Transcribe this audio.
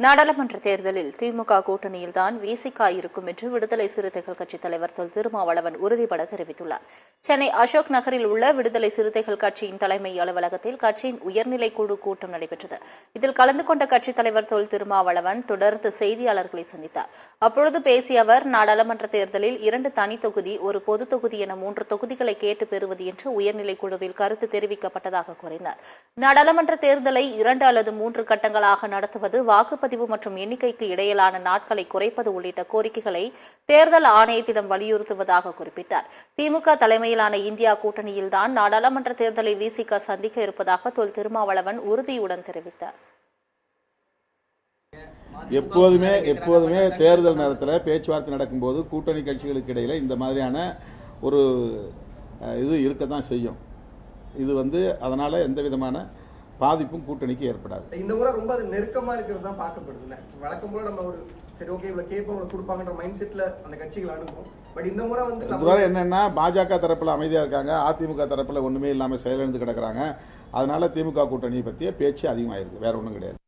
நாடாளுமன்ற தேர்தலில் திமுக கூட்டணியில்தான் விசிக இருக்கும் என்று விடுதலை சிறுத்தைகள் கட்சித் தலைவர் தொல் திருமாவளவன் உறுதிபட தெரிவித்துள்ளார். சென்னை அசோக் நகரில் உள்ள விடுதலை சிறுத்தைகள் கட்சியின் தலைமை அலுவலகத்தில் கட்சியின் உயர்நிலைக் குழு கூட்டம் நடைபெற்றது. இதில் கலந்து கொண்ட கட்சித் தலைவர் தொல் திருமாவளவன் தொடர்ந்து செய்தியாளர்களை சந்தித்தார். அப்பொழுது பேசிய அவர், நாடாளுமன்ற தேர்தலில் 2 தனி தொகுதி, ஒரு பொது தொகுதி என 3 தொகுதிகளை கேட்டு பெறுவது என்று உயர்நிலைக் குழுவில் கருத்து தெரிவிக்கப்பட்டதாக கூறினார். நாடாளுமன்ற தேர்தலை 2 அல்லது 3 கட்டங்களாக நடத்துவது, வாக்குப்பதிவு மற்றும் எண்ணிக்கைக்கு இடையிலான நாட்களை குறைப்பது உள்ளிட்ட கோரிக்கைகளை தேர்தல் ஆணையத்திடம் வலியுறுத்துவதாக குறிப்பிட்டார். திமுக தலைமையிலான இந்தியா கூட்டணியில்தான் நாடாளுமன்ற தேர்தலை விசிக சந்திக்க இருப்பதாக தொல் திருமாவளவன் உறுதியுடன் தெரிவித்தார். எப்போதுமே தேர்தல் நேரத்தில் பேச்சுவார்த்தை நடக்கும்போது கூட்டணி கட்சிகளுக்கு இடையில இந்த மாதிரியான ஒரு இது இருக்கத்தான் செய்யும். இது அதனால எந்த விதமான பாதிப்பும் கூட்டணிக்கு ஏற்படாது. இந்த முறை ரொம்ப அது நெருக்கமா இருக்கிறது தான் பார்க்கப்படுது. வழக்கம் போல நம்ம ஒரு சரி ஓகே இவ்வளவு கேட்போம் இவ்வளவு கொடுப்பாங்கன்ற மைண்ட் செட்ல அந்த கட்சிகள் அணுகும். பட் இந்த முறை என்னன்னா, பாஜக தரப்புல அமைதியா இருக்காங்க, அதிமுக தரப்புல ஒண்ணுமே இல்லாம செயலிழந்து கிடக்குறாங்க. அதனால திமுக கூட்டணியை பற்றிய பேச்சு அதிகமாயிருக்கு, வேற ஒன்றும் கிடையாது.